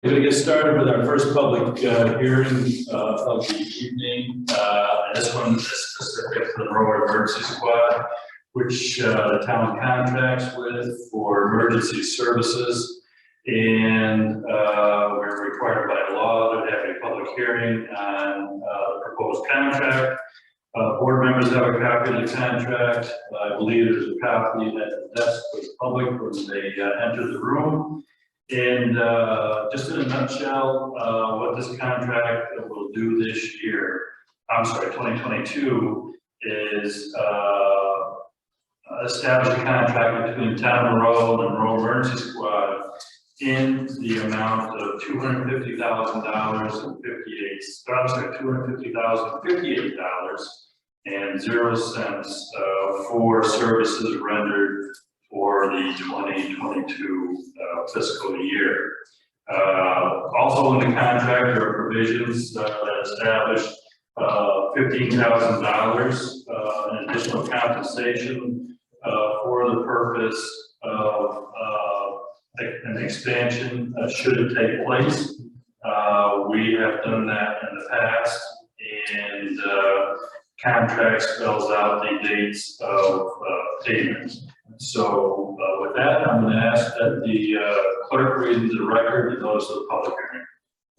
We're going to get started with our first public hearing of the evening. This one is specific to the Monroe Emergency Squad, which the town contracts with for emergency services. And we're required by law to have a public hearing on the proposed contract. Board members have a copy of the contract. I believe there's a copy at the desk for the public when they enter the room. And just in a nutshell, what this contract will do this year, 2022, is establish a contract between the town of Monroe and the Monroe Emergency Squad in the amount of $250,000 and $58.00 for services rendered for the 2022 fiscal year. Also in the contract, there are provisions that establish $15,000 in additional compensation for the purpose of an expansion should it take place. We have done that in the past, and contract spells out the dates of payments. So with that, I'm going to ask that the clerk read into the record the notice of the public hearing.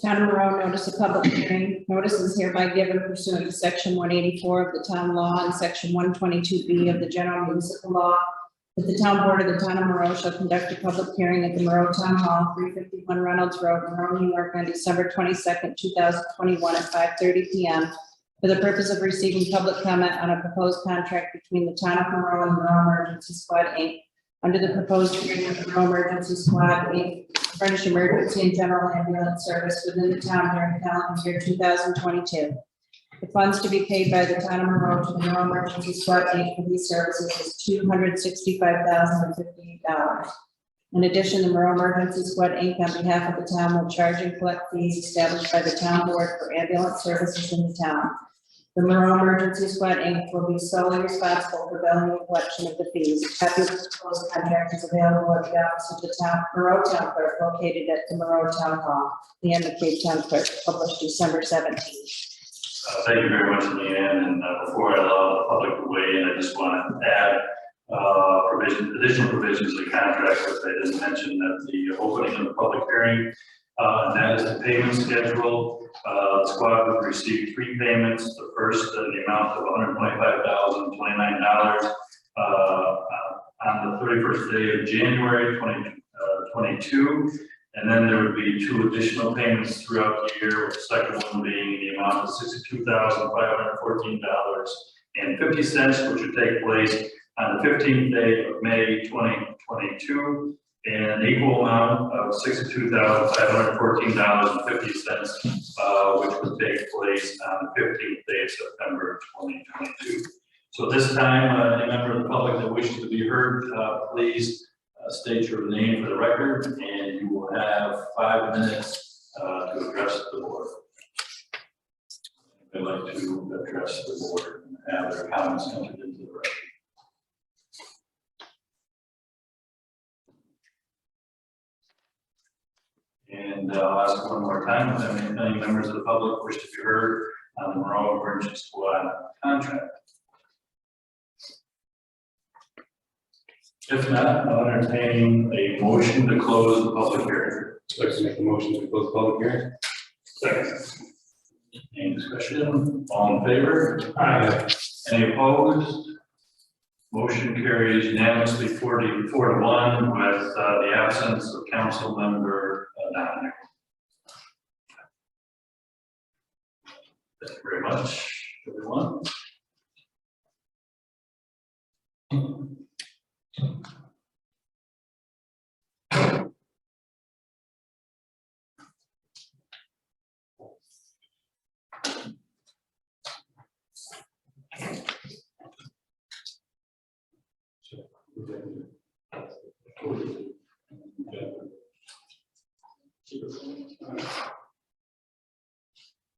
Town of Monroe notice of public hearing. Notice is hereby given pursuant to section 184 of the town law and section 122B of the general municipal law, that the town board of the town of Monroe shall conduct a public hearing at the Monroe Town Hall, 351 Reynolds Road, Monroe, New York, on December 22nd, 2021 at 5:30 p.m. for the purpose of receiving public comment on a proposed contract between the town of Monroe and Monroe Emergency Squad, Inc. Under the proposed agreement of Monroe Emergency Squad, Inc. to furnish emergency and general ambulance service within the town during calendar year 2022. The funds to be paid by the town of Monroe to the Monroe Emergency Squad, Inc. for these services is $265,058. In addition, the Monroe Emergency Squad, Inc. on behalf of the town will charge and collect fees established by the town board for ambulance services in the town. The Monroe Emergency Squad, Inc. will be solely responsible for billing and collection of the fees. Copy of the proposed contract is available at the office of the town Monroe Town Clerk, located at the Monroe Town Hall, the end of Cape Town Clerk, published December 17th. Thank you very much, Leanne. And before I allow the public to weigh in, I just want to add additional provisions of the contract, which I didn't mention at the opening of the public hearing. And that is the payment schedule. The squad will receive 3 payments. The first in the amount of $125,029 on the 31st day of January 2022. And then there would be 2 additional payments throughout the year, with the second one being the amount of $62,514.50, which would take place on the 15th day of May 2022. And an equal amount of $62,514.50, which would take place on the 15th day of September 2022. So this time, any member of the public that wishes to be heard, please state your name for the record, and you will have 5 minutes to address the board. I'd like to address the board and have their comments entered into the record. And I'll ask one more time if any members of the public wish to be heard on the Monroe Emergency Squad contract. If not, I'll entertain a motion to close the public hearing. I'd like to make a motion to close the public hearing. Second. Any discussion? All in favor? Aye. Any opposed? Motion carries unanimously 4 to 1 with the absence of council member Dominic. Thank you very much, everyone.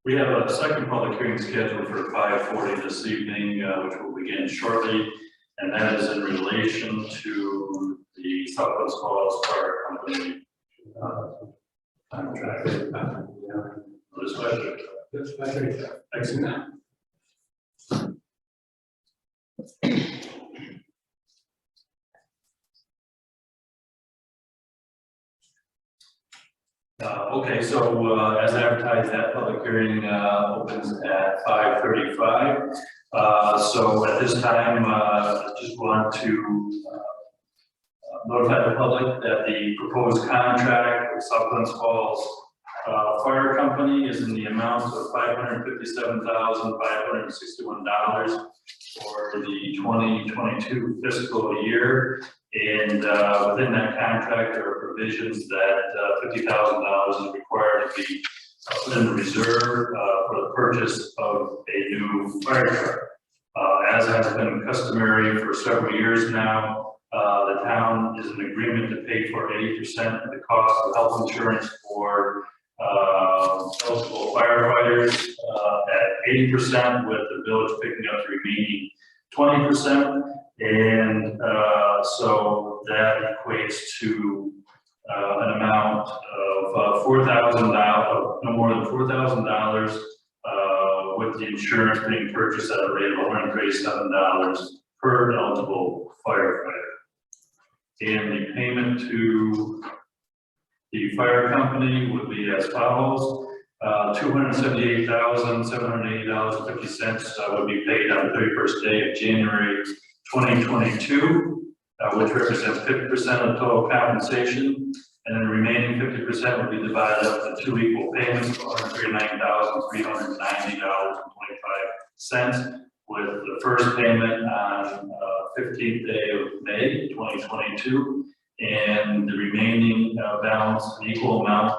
We have a second public hearing scheduled for 5:40 this evening, which will begin shortly, and that is in relation to the Southwest Falls Fire Company Contract. This budget. Excellent. Okay, so as advertised, that public hearing opens at 5:35. So at this time, I just want to notify the public that the proposed contract with South Glens Falls Fire Company is in the amount of $557,561 for the 2022 fiscal year. And within that contract, there are provisions that $50,000 is required to be put in reserve for the purchase of a new fire truck. As has been customary for several years now, the town is in agreement to pay for 80% of the cost of health insurance for eligible firefighters at 80%, with the village picking up the remaining 20%. And so that equates to an amount of $4,000, no more than $4,000, with the insurance being purchased at a rate of $137 per eligible firefighter. And the payment to the fire company would be as follows. $278,780.50 would be paid on the 31st day of January 2022, which represents 50% of total compensation, and then the remaining 50% would be divided up into 2 equal payments of $139,390.25, with the first payment on 15th day of May 2022, and the remaining balance, an equal amount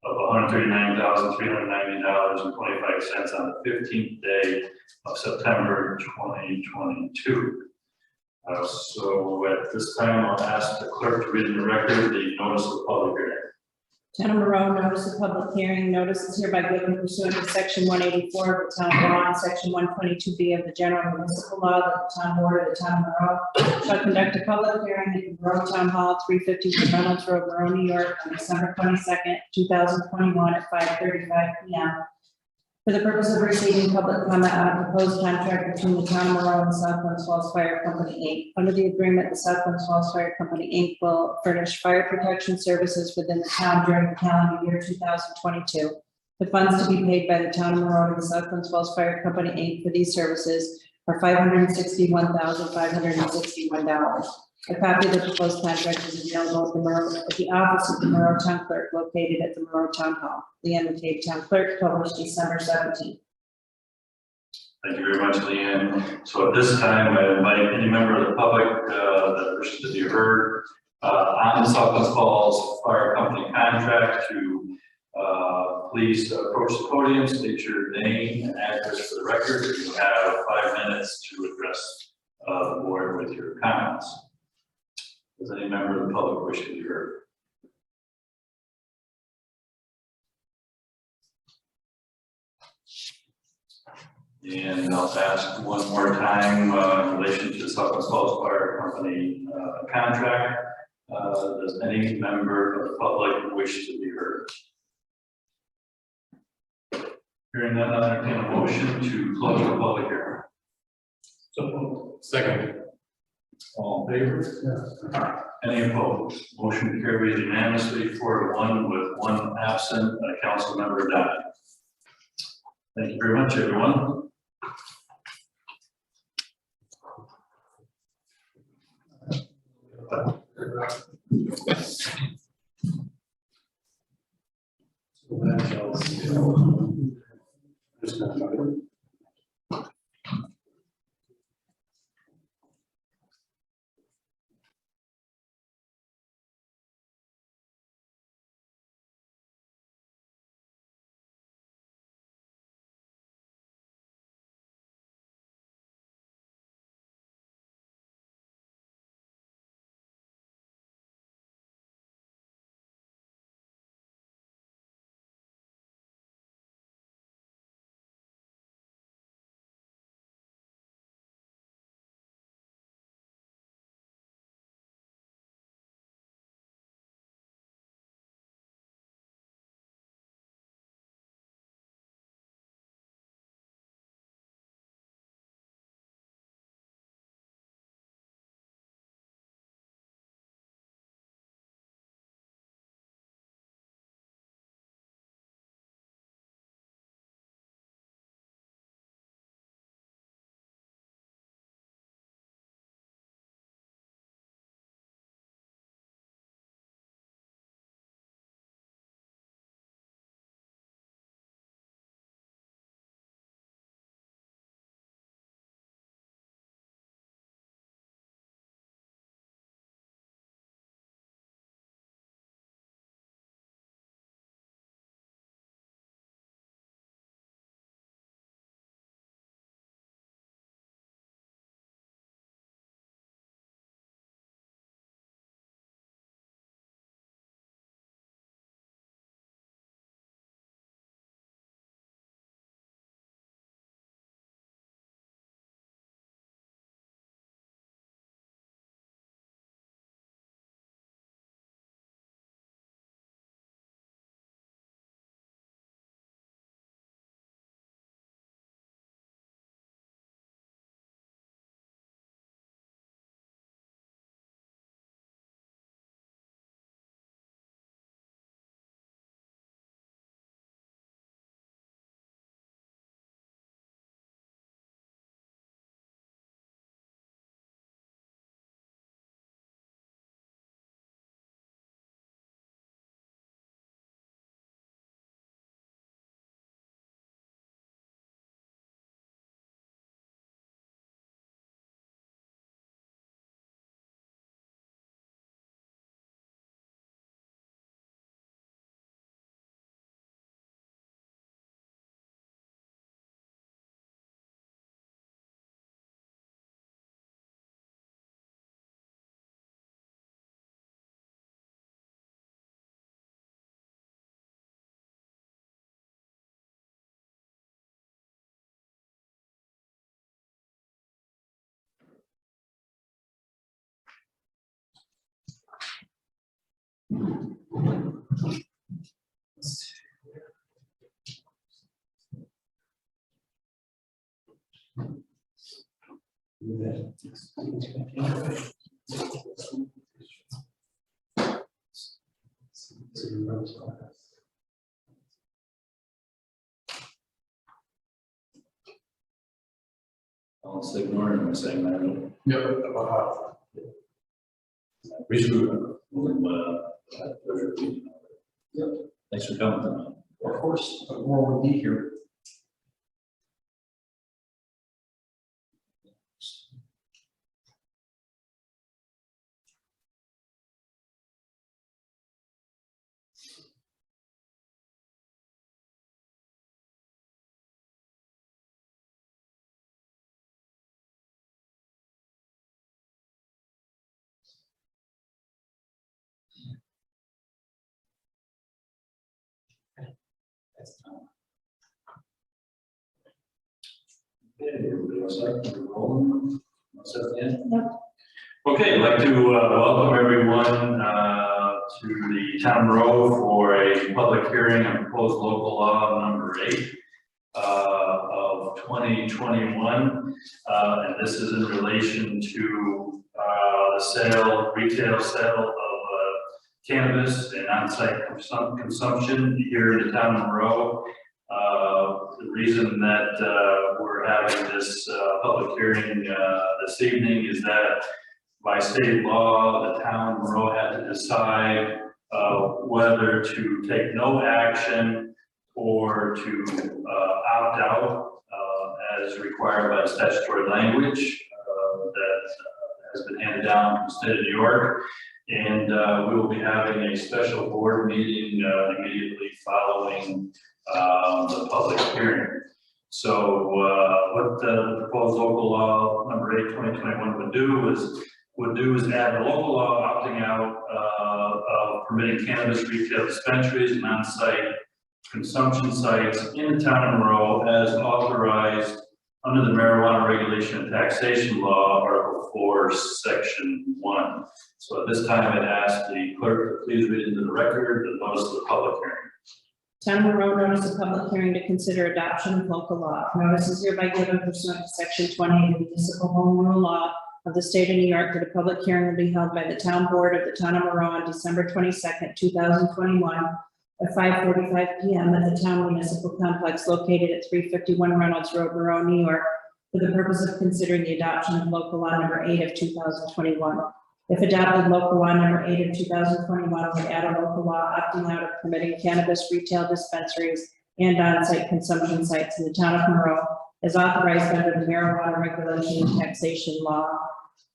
of $139,390.25 on the 15th day of September 2022. So at this time, I'll ask the clerk to read in the record the notice of public hearing. Town of Monroe, notice of public hearing. Notice is hereby given pursuant to section 184 of the town law and section 122B of the general municipal law that the town board of the town of Monroe shall conduct a public hearing at the Monroe Town Hall, 350 Reynolds Road, Monroe, New York, on December 22nd, 2021 at 5:35 p.m. for the purpose of receiving public comment on a proposed contract between the town of Monroe and South Glens Falls Fire Company, Inc. Under the agreement, the South Glens Falls Fire Company, Inc. will furnish fire protection services within the town during the calendar year 2022. The funds to be paid by the town of Monroe to the South Glens Falls Fire Company, Inc. for these services are $561,561. A copy of the proposed contract is available at the office of the Monroe Town Clerk, located at the Monroe Town Hall. Leanne McCabe, Town Clerk, published December 17th. Thank you very much, Leanne. So at this time, I invite any member of the public that wishes to be heard on the South Glens Falls Fire Company contract to please approach the podium, state your name and address for the record. You have 5 minutes to address the board with your comments. Does any member of the public wish to be heard? And I'll ask one more time in relation to the South Glens Falls Fire Company contract. Does any member of the public wish to be heard? Hearing none, I'll entertain a motion to close the public hearing. So, second. All in favor? Any opposed? Motion carries unanimously 4-1 with 1 absent, council member died. Thank you very much, everyone. I'll just ignore it and say that. Yep. Thanks for coming tonight. Of course, more would be here. Okay, everybody else up? We're rolling. What's up, Dan? Yep. Okay, I'd like to welcome everyone to the town row for a public hearing on proposed local law number 8 of 2021. And this is in relation to the retail sale of cannabis and on-site consumption here in the town of Monroe. The reason that we're having this public hearing this evening is that by state law, the town of Monroe had to decide whether to take no action or to opt out as required by statutory language that has been handed down from the state of New York. And we will be having a special board meeting immediately following the public hearing. So what the proposed local law number 8, 2021 would do is add the local law opting out of permitting cannabis retail dispensaries and on-site consumption sites in the town of Monroe as authorized under the Marijuana Regulation and Taxation Law, Article 4, Section 1. So at this time, I'd ask the clerk to please read into the record the notice of the public hearing. Town of Monroe notice of public hearing to consider adoption of local law. Notice is hereby given pursuant to Section 20 of the Municipal Home Rule Law of the State of New York that a public hearing will be held by the town board of the town of Monroe on December 22nd, 2021 at 5:45 p.m. at the town municipal complex located at 351 Reynolds Road, Monroe, New York, for the purpose of considering the adoption of local law number 8 of 2021. If adopted, local law number 8 of 2021 would add a local law opting out of permitting cannabis retail dispensaries and on-site consumption sites in the town of Monroe as authorized under the Marijuana Regulation and Taxation Law,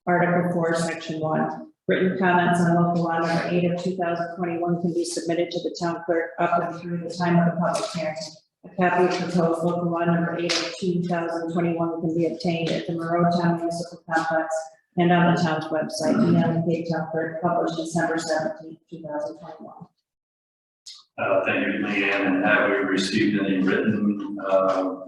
Article 4, Section 1. Written comments on local law number 8 of 2021 can be submitted to the town clerk up and through the time of the public hearing. A copy of proposed local law number 8 of 2021 can be obtained at the Monroe Town Municipal Complex and on the town's website, email the town clerk, published December 17, 2021. Thank you, Leanne. And have we received any written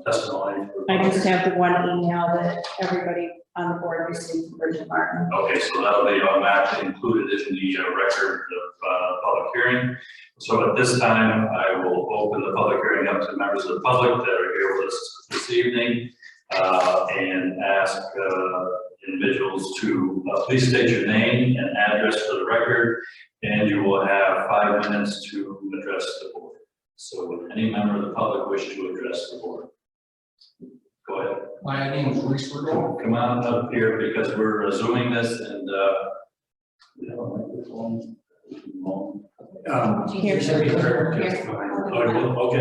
testimony? I just have the one email that everybody on the board received from Bridget Martin. Okay, so that'll be automatically included in the record of public hearing. So at this time, I will open the public hearing up to members of the public that are here with us this evening and ask individuals to please state your name and address for the record, and you will have 5 minutes to address the board. So would any member of the public wish to address the board? Go ahead. My name is Reese Riddle. Come on up here because we're zooming this and we have a microphone. Here. Okay,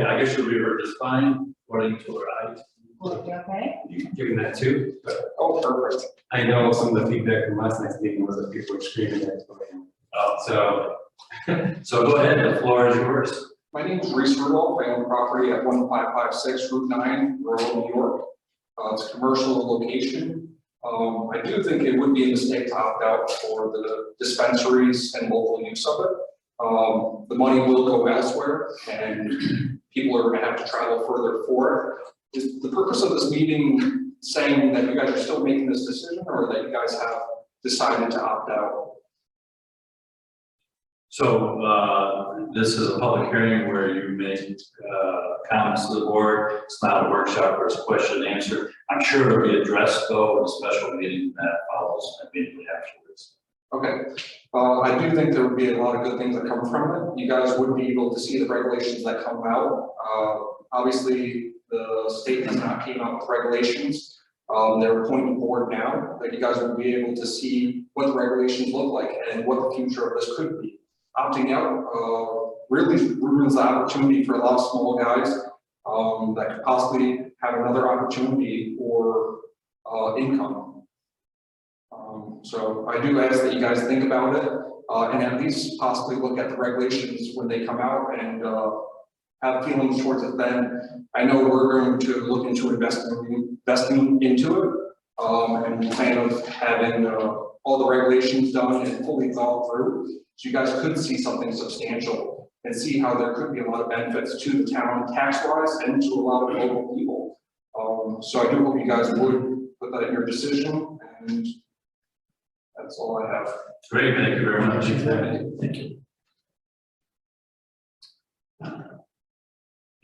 I guess you'll be heard just fine, according to her eyes. Okay. Giving that too. Oh, perfect. I know some of the feedback from last night's meeting was that people were screaming at So go ahead, the floor is yours. My name is Reese Riddle. I own property at 1556 Route 9, Monroe, New York. It's a commercial location. I do think it would be a mistake to opt out for the dispensaries and local use of it. The money will go elsewhere and people are going to have to travel further for it. Is the purpose of this meeting saying that you guys are still making this decision or that you guys have decided to opt out? So, this is a public hearing where you make, comments to the board. It's not a workshop where it's question and answer. I'm sure it'll be addressed though in a special meeting that follows immediately afterwards. Okay, I do think there would be a lot of good things that come from it. You guys would be able to see the regulations that come out. Obviously, the state has not came out with regulations. They're appointing board now, that you guys will be able to see what the regulations look like and what the future of this could be. Opting out, really ruins the opportunity for a lot of small guys, that could possibly have another opportunity for, income. So I do ask that you guys think about it, and at least possibly look at the regulations when they come out and, have feelings towards it then. I know we're going to look into investing into it, and we plan on having, all the regulations done and fully thought through. So you guys could see something substantial and see how there could be a lot of benefits to the town tax-wise and to a lot of local people. So I do hope you guys would put that in your decision, and that's all I have. Great, thank you very much. Thank you.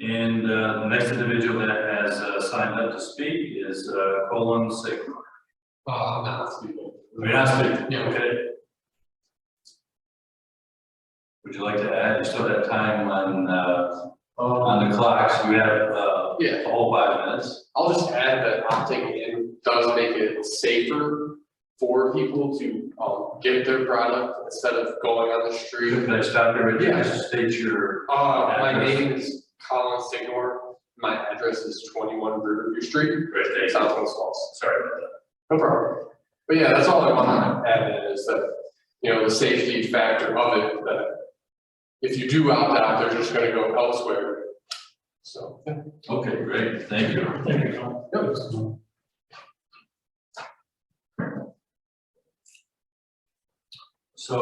And the next individual that has signed up to speak is Colin Sigmund. Not speaking. We're not speaking, Yeah. okay. Would you like to add, you still have time on the clock, so you have Yeah. a whole 5 minutes. I'll just add that opting in does make it safer for people to get their product instead of going on the street. Can I stop there? Yeah. Just state your. My address. name is Colin Signor. My address is 21 Riverview Street, Great, thank you. Southwest Falls. Sorry about that. No problem. But yeah, that's all I want to add in is that, the safety factor of it, that if you do opt out, they're just going to go elsewhere. So, yeah. Okay, great, thank you. Thank you. Yep. So,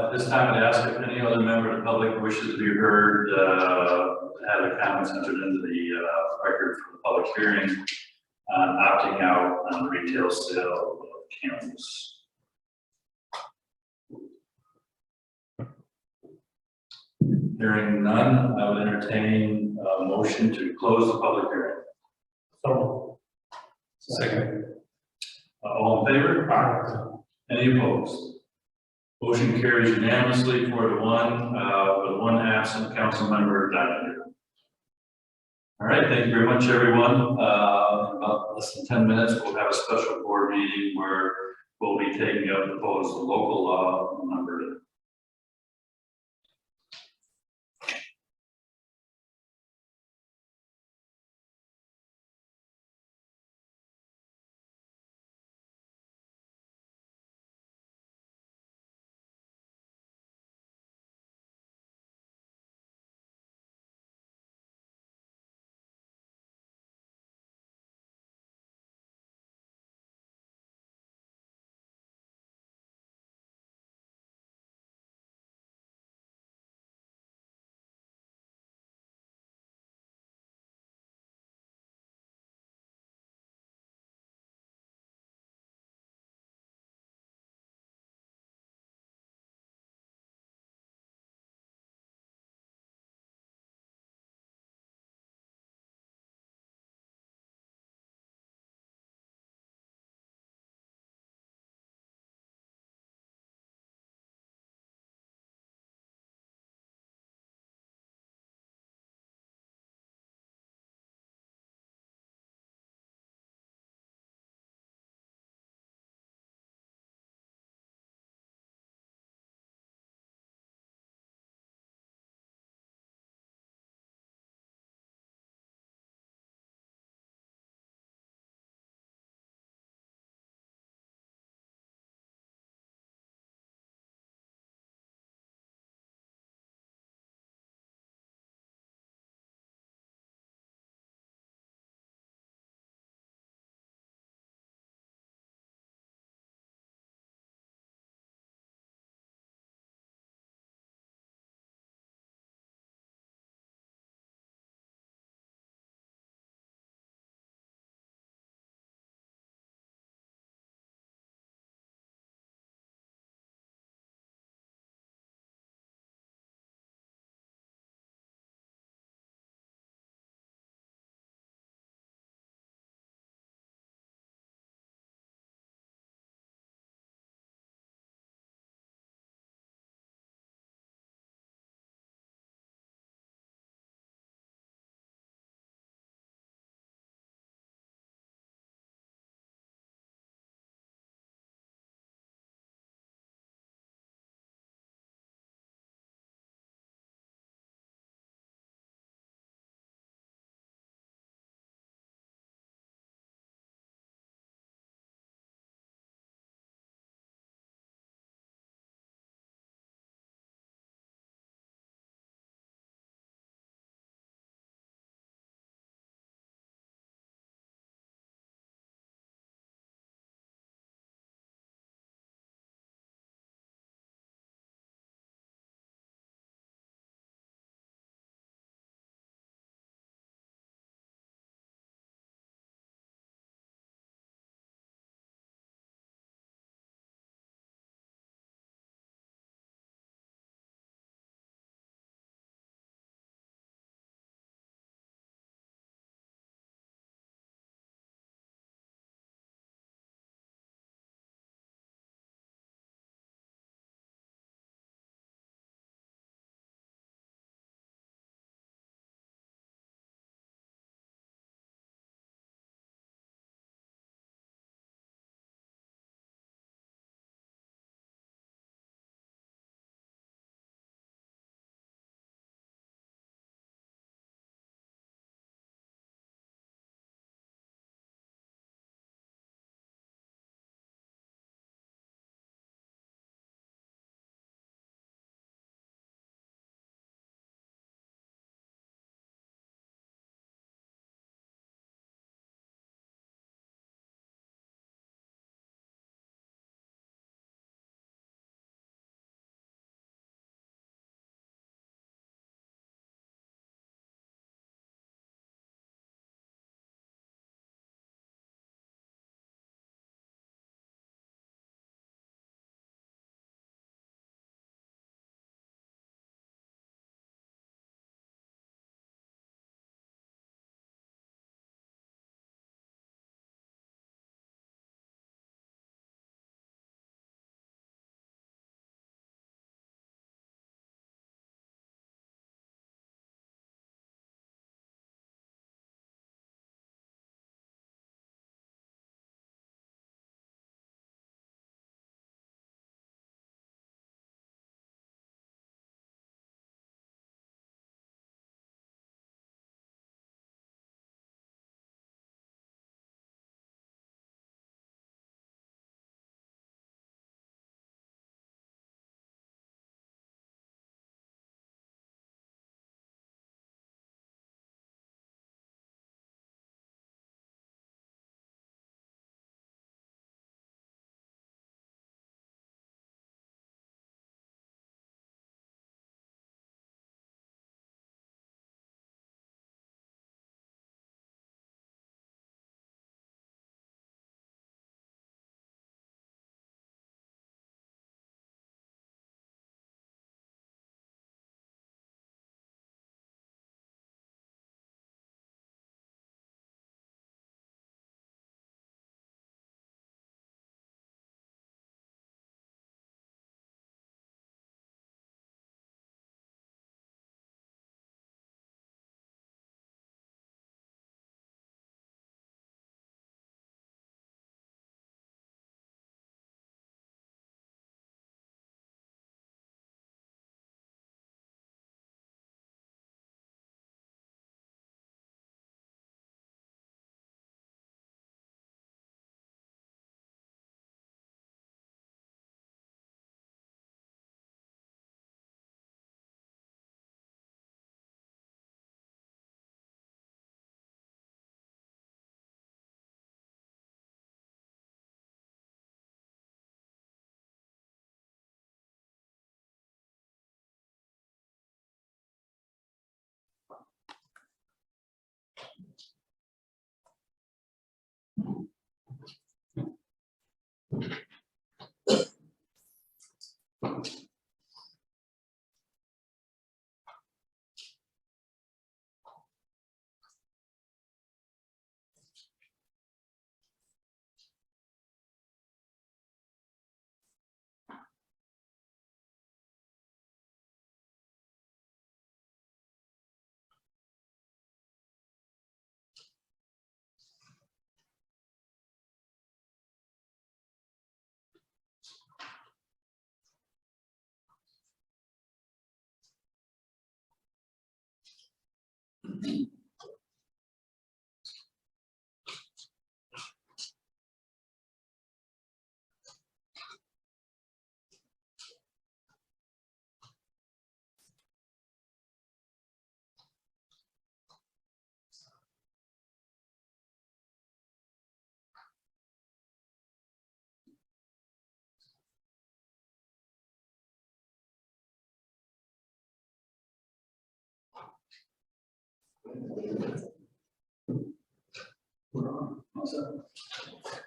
at this time, I'd ask if any other member of the public wishes to be heard, have a comments entered into the record for the public hearing on opting out on the retail sale of cannabis. Hearing none, I would entertain a motion to close the public hearing. So. Second. All in favor? Any opposed? Motion carries unanimously 4-1, with one absent council member, Donovan. All right, thank you very much, everyone. In about less than 10 minutes, we'll have a special board meeting where we'll be taking up proposed local law number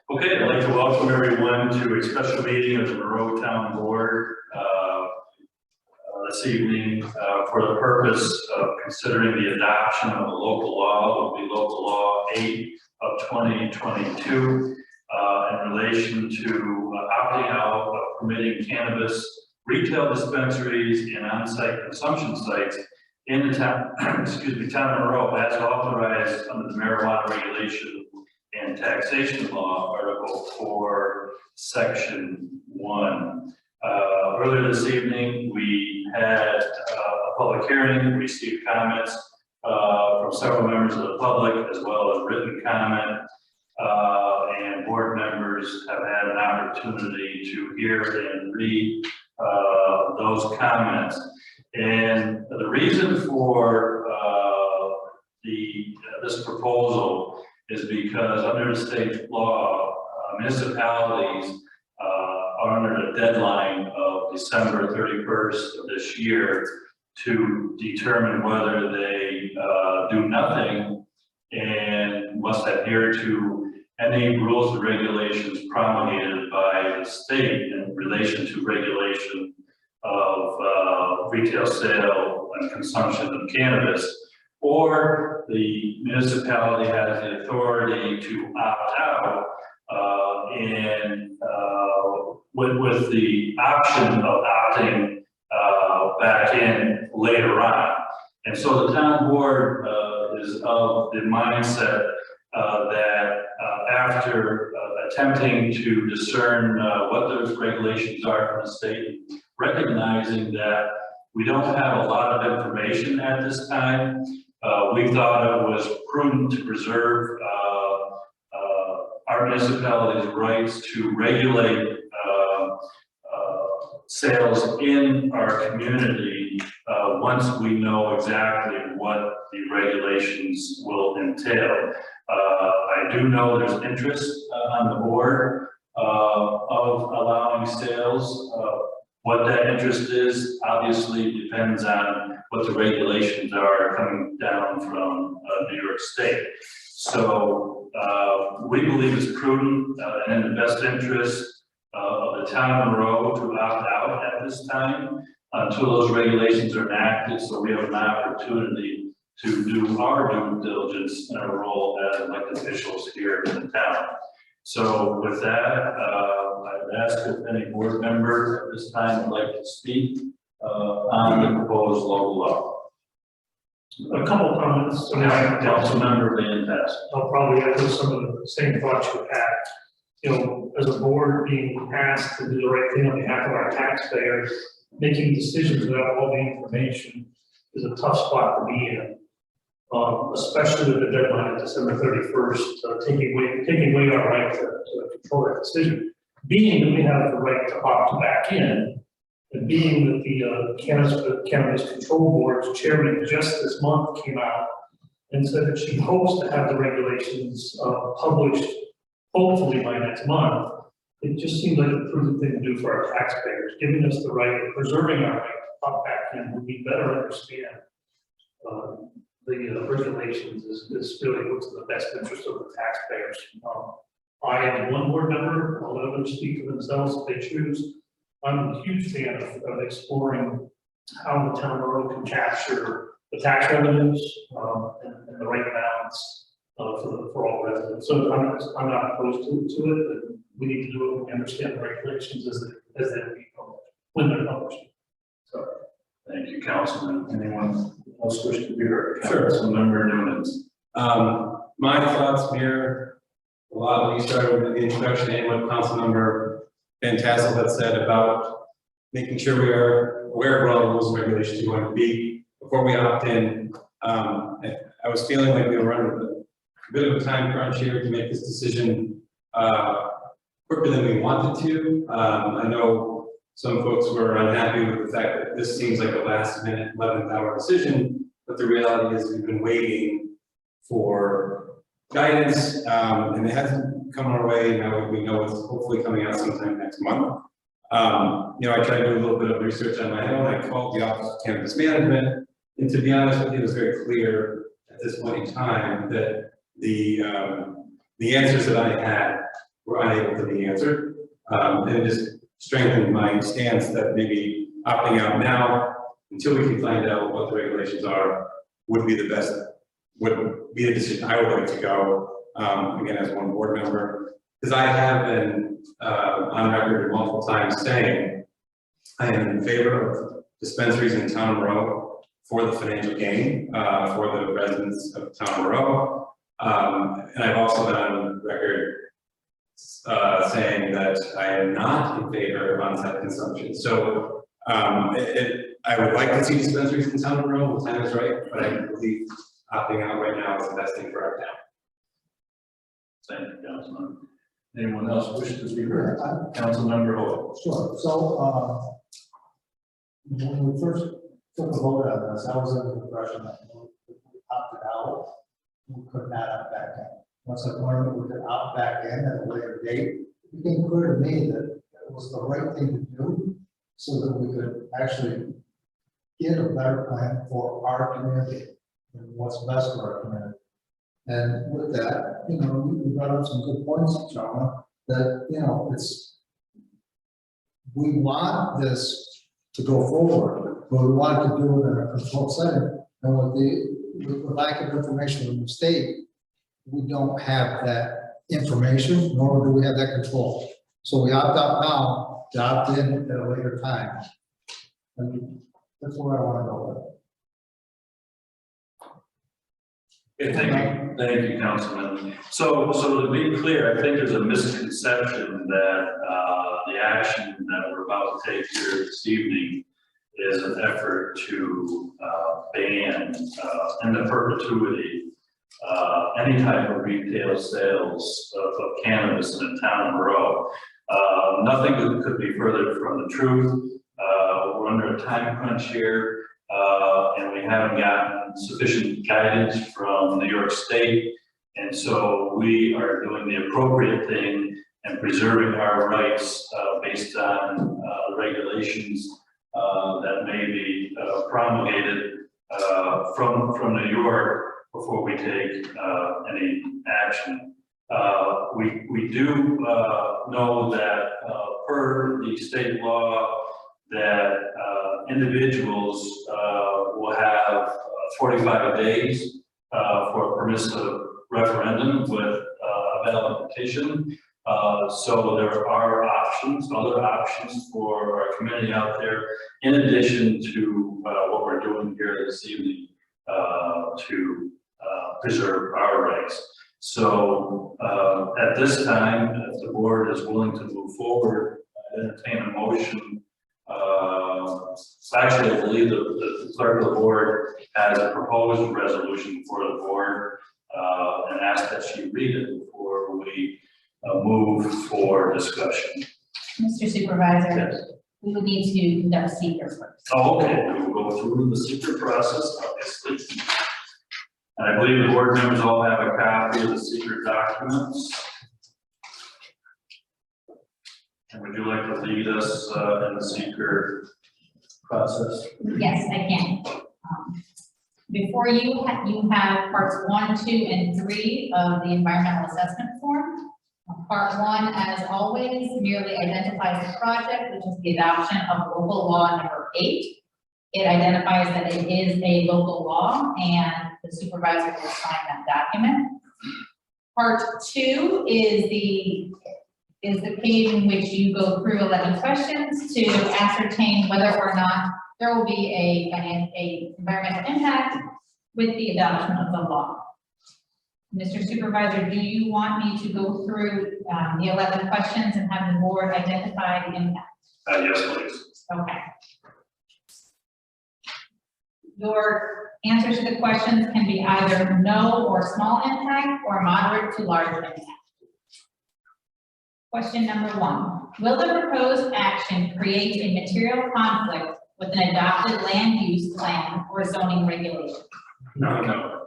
Okay, I'd like to welcome everyone to a special meeting of the Monroe Town Board this evening for the purpose of considering the adoption of a local law, will be local law 8 of 2022 in relation to opting out of permitting cannabis retail dispensaries and on-site consumption sites in the town, excuse me, town of Monroe as authorized under the marijuana regulation and taxation law, Article 4, Section 1. Earlier this evening, we had a public hearing, received comments from several members of the public as well as written comment, and board members have had an opportunity to hear and read those comments. And the reason for this proposal is because under the state law, municipalities are under the deadline of December 31st of this year to determine whether they do nothing and must adhere to any rules and regulations promulgated by the state in relation to regulation of retail sale and consumption of cannabis, or the municipality has the authority to opt out and with the option of opting back in later on. And so the town board is of the mindset that after attempting to discern what those regulations are from the state, recognizing that we don't have a lot of information at this time, we thought it was prudent to preserve our municipality's rights to regulate sales in our community once we know exactly what the regulations will entail. I do know there's interest on the board of allowing sales. What that interest is obviously depends on what the regulations are coming down from New York State. So we believe it's prudent and in the best interest of the town of Monroe to opt out at this time until those regulations are enacted, so we have an opportunity to do our due diligence in our role as elected officials here in the town. So with that, I'd ask if any board member at this time would like to speak on the proposed local law. A couple of comments. Councilmember Van Tassel. I'll probably echo some of the same thoughts you had. You know, as a board being asked to do the right thing on behalf of our taxpayers, making decisions without all the information is a tough spot to be in. Especially with the deadline of December 31st, taking away our right to control that decision. Being that we have the right to opt back in, and being that the Cannabis Control Board's chairman just this month came out and said that she hopes to have the regulations published hopefully by next month, it just seems like a prudent thing to do for our taxpayers, giving us the right, preserving our right to opt back in, when we better understand the regulations is really what's in the best interest of the taxpayers. I am one board member, I'll let others speak for themselves if they choose. I'm a huge fan of exploring how the town of Monroe can capture the tax revenues and the right balance for all residents. So I'm not opposed to it, but we need to do it when we understand the regulations as they be published, when they're published. So. Thank you, Councilman. Anyone else wish to be heard? Sure. Councilmember Newman. My thoughts mirror a lot of what you started with the introduction and what Councilmember Van Tassel had said about making sure we are aware of what all the rules and regulations are going to be before we opt in. I I was feeling like we were running a bit of a time crunch here to make this decision, quicker than we wanted to. I know some folks were unhappy with the fact that this seems like a last minute 11th hour decision, but the reality is we've been waiting for guidance, and it hasn't come our way. Now we know it's hopefully coming out sometime next month. You know, I tried to do a little bit of research on my own. I called the Office of Cannabis Management, and to be honest with you, it was very clear at this point in time that the answers that I had were unable to be answered. And it just strengthened my stance that maybe opting out now until we can find out what the regulations are would be the best, would be the decision I would like to go, again, as one board member. Because I have been on record multiple times saying I am in favor of dispensaries in Town of Monroe for the financial gain for the residents of Town of Monroe. And I've also been on record saying that I am not in favor of on-site consumption. So I would like to see dispensaries in Town of Monroe when the time is right, but I believe opting out right now is the best thing for our town. Thank you, Councilman. Anyone else wish to speak? Councilmember Holt. Sure, so, when we first took a vote on this, I was under the impression that if we opted out, we could not opt back in. Once I learned that we could opt back in at a later date, it became clear to me that it was the right thing to do so that we could actually get a better plan for our community and what's best for our community. And with that, you know, you brought up some good points, John, that, you know, we want this to go forward, but we want to do it in a controlled setting. And with the lack of information from the state, we don't have that information, nor do we have that control. So we opt out now, to opt in at a later time. And that's where I want to go with it. Okay, thank you, Councilman. So to be clear, I think there's a misconception that the action that we're about to take here this evening is an effort to ban in perpetuity any type of retail sales of cannabis in the Town of Monroe. Nothing could be further from the truth. We're under a time crunch here, and we haven't gotten sufficient guidance from New York State. And so we are doing the appropriate thing and preserving our rights based on the regulations that may be promulgated from New York before we take any action. We do know that per the state law that individuals will have 45 days for a permissive referendum with a valid petition. So there are options, other options for our community out there, in addition to what we're doing here this evening to preserve our rights. So at this time, if the board is willing to move forward, entertain a motion. Actually, I believe the clerk of the board has a proposed resolution for the board and ask that she read it before we move for discussion. Mr. Supervisor, Yes. we would need to conduct secret first. Oh, okay, we will go through the secret process, obviously. And I believe the board members all have a copy of the secret documents. And would you like to lead us in the secret process? Yes, I can. Before you, you have parts 1, 2, and 3 of the environmental assessment form. Part 1, as always, merely identifies the project, which is the adoption of local law number 8. It identifies that it is a local law and the supervisor will sign that document. Part 2 is the page in which you go through 11 questions to ascertain whether or not there will be a environmental impact with the adoption of the law. Mr. Supervisor, do you want me to go through the 11 questions and have the board identify the impact? Yes, please. Okay. Your answers to the questions can be either no or small impact or moderate to large impact. Question number 1, will the proposed action create a material conflict with an adopted land use plan or zoning regulation? No.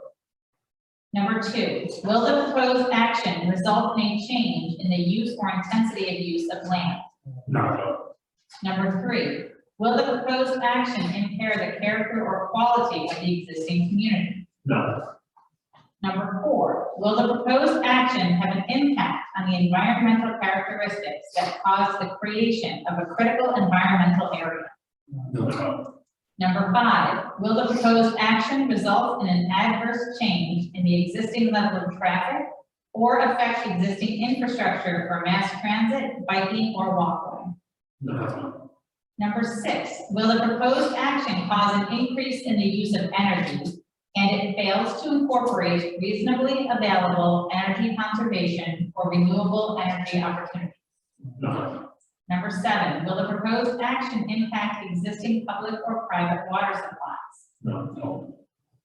Number 2, will the proposed action result in a change in the use or intensity of use of land? No. Number 3, will the proposed action impair the character or quality of the existing community? No. Number 4, will the proposed action have an impact on the environmental characteristics that cause the creation of a critical environmental area? No. Number 5, will the proposed action result in an adverse change in the existing level of traffic or affect existing infrastructure for mass transit, biking, or walkway? No. Number 6, will the proposed action cause an increase in the use of energy and it fails to incorporate reasonably available energy conservation or renewable energy opportunities? No. Number 7, will the proposed action impact existing public or private water supplies? No.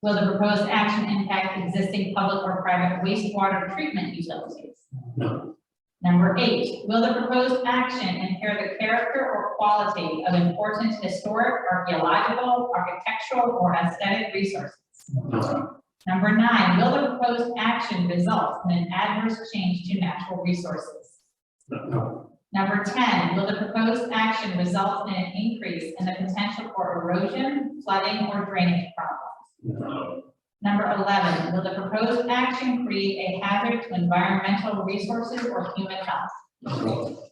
Will the proposed action impact existing public or private wastewater treatment utilities? No. Number 8, will the proposed action impair the character or quality of important historic, archaeological, architectural, or aesthetic resources? No. Number 9, will the proposed action result in an adverse change to natural resources? No. Number 10, will the proposed action result in an increase in the potential for erosion, flooding, or drainage problems? No. Number 11, will the proposed action create a hazard to environmental resources or human health? No.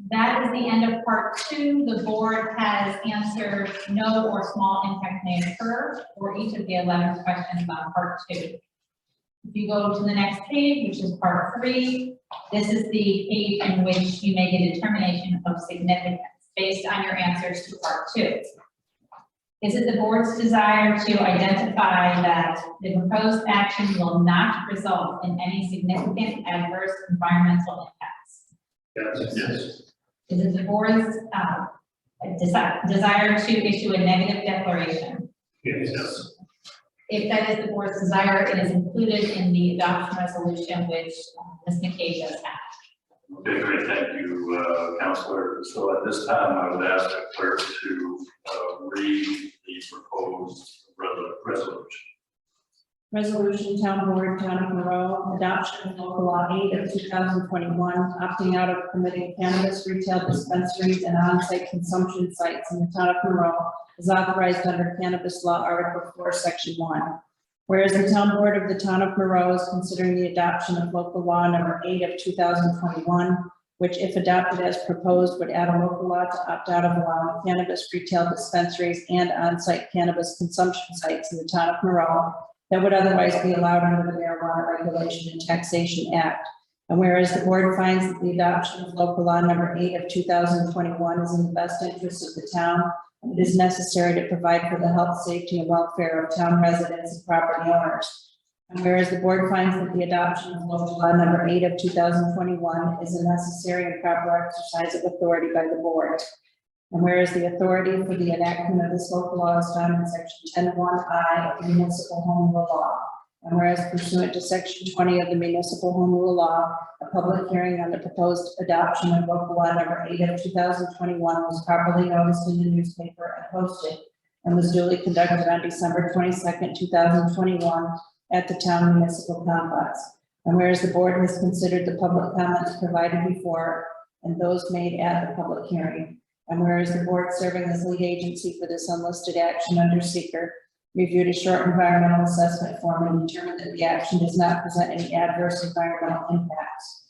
That is the end of part 2. The board has answered no or small impact may occur for each of the 11 questions on part 2. If you go to the next page, which is part 3, this is the page in which you make a determination of significance based on your answers to part 2. Is it the board's desire to identify that the proposed action will not result in any significant adverse environmental impacts? Yes. Is it the board's desire to issue a negative declaration? Yes. If that is the board's desire, it is included in the adoption resolution, which Ms. McKay does have. Okay, great, thank you, Counselor. So at this time, I would ask the clerk to read the proposed resolution. Resolution, Town Board, Town of Monroe, adoption of local law 8 of 2021, opting out of permitting cannabis retail dispensaries and on-site consumption sites in the town of Monroe is authorized under Cannabis Law Article 4, Section 1. Whereas the Town Board of the Town of Monroe is considering the adoption of local law number 8 of 2021, which, if adopted as proposed, would add a local law to opt out of allowing cannabis retail dispensaries and on-site cannabis consumption sites in the town of Monroe that would otherwise be allowed under the Marijuana Regulation and Taxation Act. And whereas the board finds that the adoption of local law number 8 of 2021 is in the best interest of the town, and it is necessary to provide for the health, safety, and welfare of town residents and property owners. And whereas the board finds that the adoption of local law number 8 of 2021 is a necessary and proper exercise of authority by the board. And whereas the authority for the enactment of this local law is found in section 10(1)(I) of the Municipal Home Rule Law. And whereas pursuant to section 20 of the Municipal Home Rule Law, a public hearing on the proposed adoption of local law number 8 of 2021 was properly noticed in the newspaper and posted and was duly conducted on December 22nd, 2021 at the town municipal complex. And whereas the board has considered the public comments provided before and those made at the public hearing. And whereas the board serving as lead agency for this unlisted action under seeker reviewed a short environmental assessment form and determined that the action does not present any adverse environmental impacts.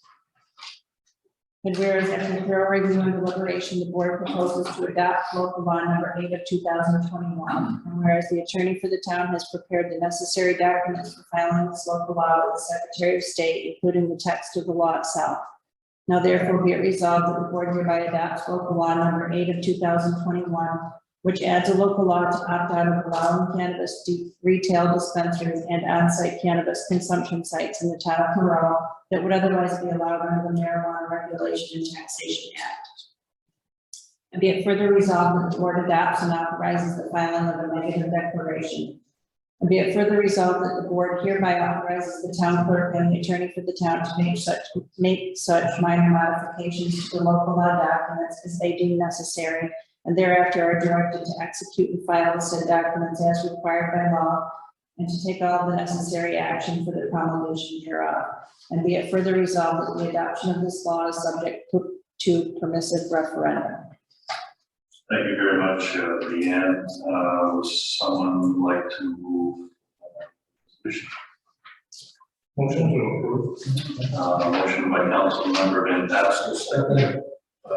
And whereas after thorough review and deliberation, the board proposes to adopt local law number 8 of 2021. And whereas the attorney for the town has prepared the necessary documents for filing this local law with the Secretary of State, including the text of the law itself. Now therefore be it resolved that the board hereby adopts local law number 8 of 2021, which adds a local law to opt out of allowing cannabis retail dispensaries and on-site cannabis consumption sites in the town of Monroe that would otherwise be allowed under the Marijuana Regulation and Taxation Act. And be it further resolved that the board adopts and authorizes the filing of a negative declaration. And be it further resolved that the board hereby authorizes the town clerk and the attorney for the town to make such minor modifications to the local law documents as they deem necessary, and thereafter are directed to execute and file the said documents as required by law, and to take all the necessary action for the promulgation hereof. And be it further resolved that the adoption of this law is subject to permissive referendum. Thank you very much, Leanne. Would someone like to move? Motion to approve. Motion by Councilmember Van Tassel, second by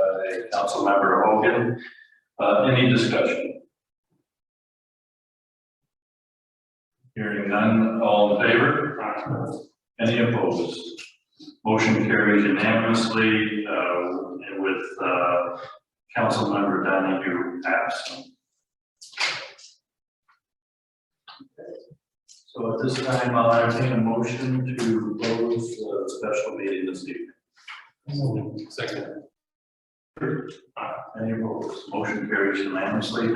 Councilmember Hogan. Any discussion? Hearing none, all in favor? Any opposed? Motion carries unanimously, and with, Councilmember Donahue absent. So at this time, I'll entertain a motion to close the special meeting this evening. Second. Any opposed? Motion carries unanimously.